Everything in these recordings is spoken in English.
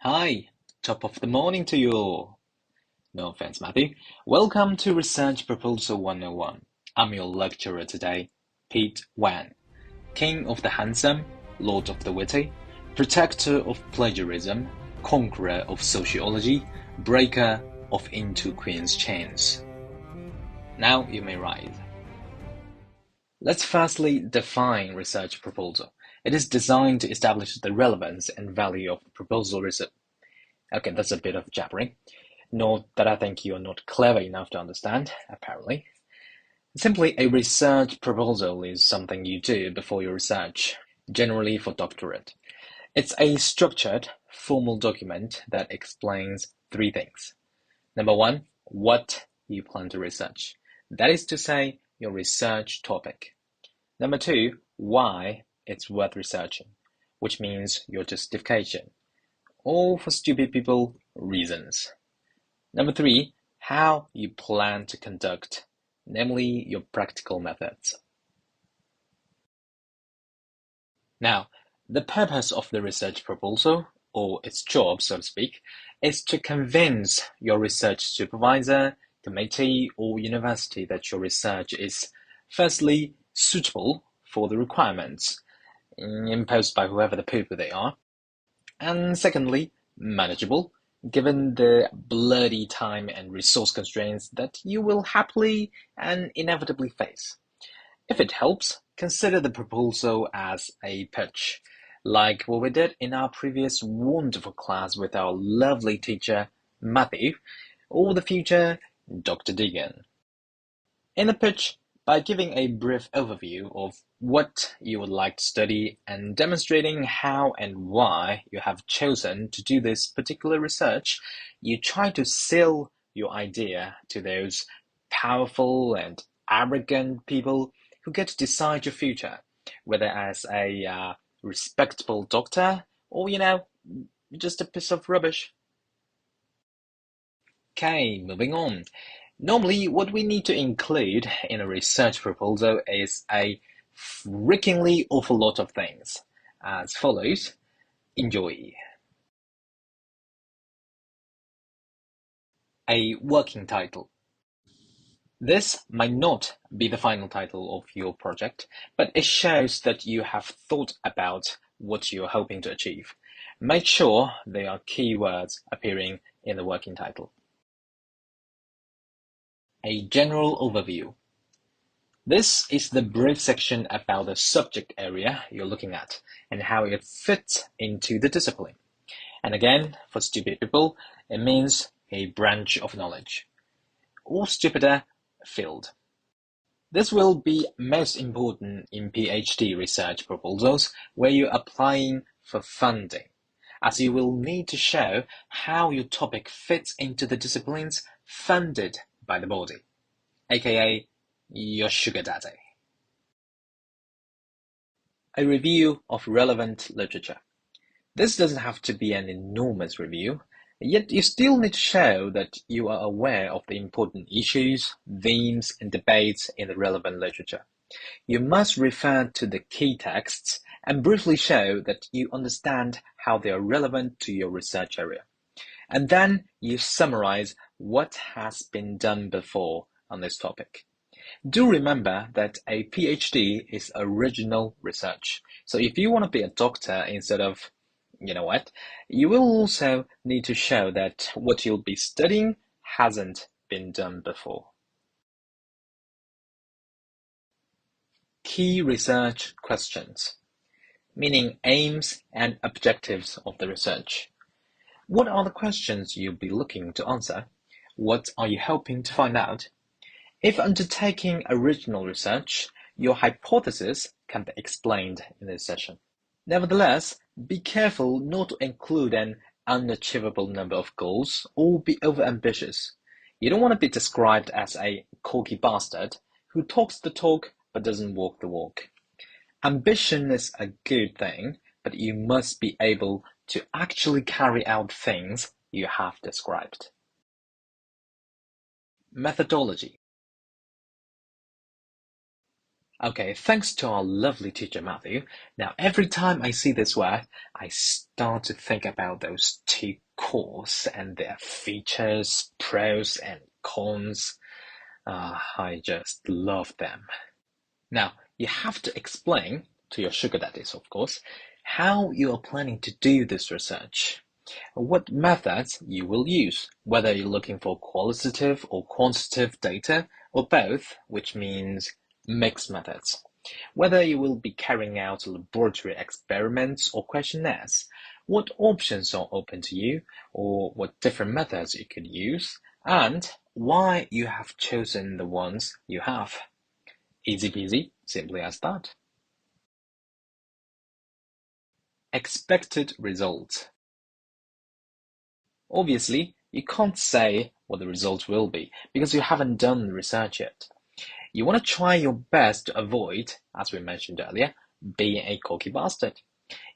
Hi, top of the morning to you all. No offense, Matthew. Welcome to Research Proposal 101. I'm your lecturer today, Pete Wan, King of the Handsome, Lord of the Witty, Protector of Plagiarism, Conqueror of Sociology, Breaker of Into Queen's Chains. Now you may rise. Let's firstly define research proposal. It is designed to establish the relevance and value of the proposal research. Okay, that's a bit of jabbering. Note that I think you're not clever enough to understand, apparently. Simply, a research proposal is something you do before your research, generally for doctorate. It's a structured, formal document that explains three things. Number one, what you plan to research. That is to say, your research topic. Number two, why it's worth researching, which means your justification. Or for stupid people, reasons. Number three, how you plan to conduct, namely your practical methods. Now, the purpose of the research proposal, or its job, so to speak, is to convince your research supervisor, committee, or university that your research is, firstly, suitable for the requirements imposed by whoever the people they are, and secondly, manageable, given the bloody time and resource constraints that you will happily and inevitably face. If it helps, consider the proposal as a pitch, like what we did in our previous wonderful class with our lovely teacher, Matthew, or the future Dr. Deegan. In the pitch, by giving a brief overview of what you would like to study and demonstrating how and why you have chosen to do this particular research, you try to sell your idea to those powerful and arrogant people who get to decide your future, whether as a respectable doctor or, just a piece of rubbish. Okay, moving on. Normally, what we need to include in a research proposal is a freakingly awful lot of things. As follows, enjoy. A working title. This might not be the final title of your project, but it shows that you have thought about what you're hoping to achieve. Make sure there are keywords appearing in the working title. A general overview. This is the brief section about the subject area you're looking at and how it fits into the discipline. And again, for stupid people, it means a branch of knowledge, or stupider, field. This will be most important in PhD research proposals where you're applying for funding, as you will need to show how your topic fits into the disciplines funded by the body, aka your sugar daddy. A review of relevant literature. This doesn't have to be an enormous review, yet you still need to show that you are aware of the important issues, themes, and debates in the relevant literature. You must refer to the key texts and briefly show that you understand how they are relevant to your research area. And then you summarize what has been done before on this topic. Do remember that a PhD is original research. So if you want to be a doctor instead of, you will also need to show that what you'll be studying hasn't been done before. Key research questions, meaning aims and objectives of the research. What are the questions you'll be looking to answer? What are you hoping to find out? If undertaking original research, your hypothesis can be explained in this session. Nevertheless, be careful not to include an unachievable number of goals or be overambitious. You don't want to be described as a cocky bastard who talks the talk but doesn't walk the walk. Ambition is a good thing, but you must be able to actually carry out things you have described. Methodology. Okay, thanks to our lovely teacher Matthew. Now, every time I see this word, I start to think about those two cores and their features, pros and cons. I just love them. Now, you have to explain to your sugar daddies, of course, how you are planning to do this research, what methods you will use, whether you're looking for qualitative or quantitative data, or both, which means mixed methods, whether you will be carrying out laboratory experiments or questionnaires, what options are open to you, or what different methods you could use, and why you have chosen the ones you have. Easy peasy, simply as that. Expected results. Obviously, you can't say what the results will be because you haven't done the research yet. You want to try your best to avoid, as we mentioned earlier, being a cocky bastard.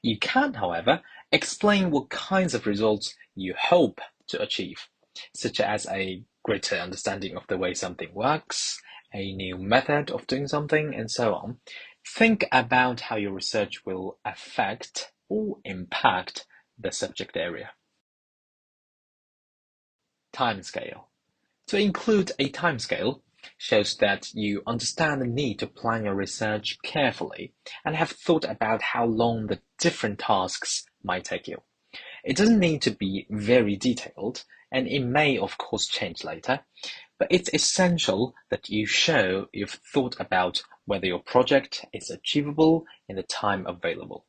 You can, however, explain what kinds of results you hope to achieve, such as a greater understanding of the way something works, a new method of doing something, and so on. Think about how your research will affect or impact the subject area. Timescale. To include a timescale shows that you understand the need to plan your research carefully and have thought about how long the different tasks might take you. It doesn't need to be very detailed, and it may of course change later, but it's essential that you show you've thought about whether your project is achievable in the time available.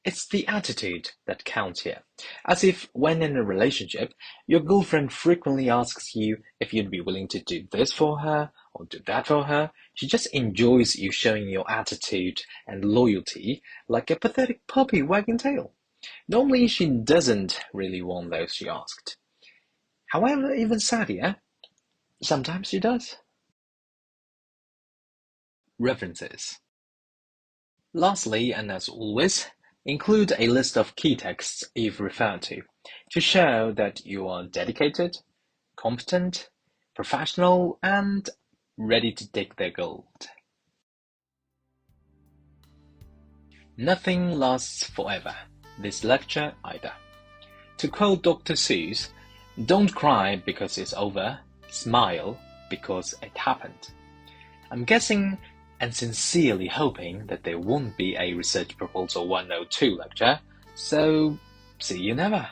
It's the attitude that counts here. As if when in a relationship, your girlfriend frequently asks you if you'd be willing to do this for her or do that for her. She just enjoys you showing your attitude and loyalty like a pathetic puppy wagging tail. Normally, she doesn't really want those she asked. However, even sadder, sometimes she does. References. Lastly, and as always, include a list of key texts you've referred to show that you are dedicated, competent, professional, and ready to dig their gold. Nothing lasts forever, this lecture either. To quote Dr. Seuss, don't cry because it's over, smile because it happened. I'm guessing and sincerely hoping that there won't be a Research Proposal 102 lecture, so see you never.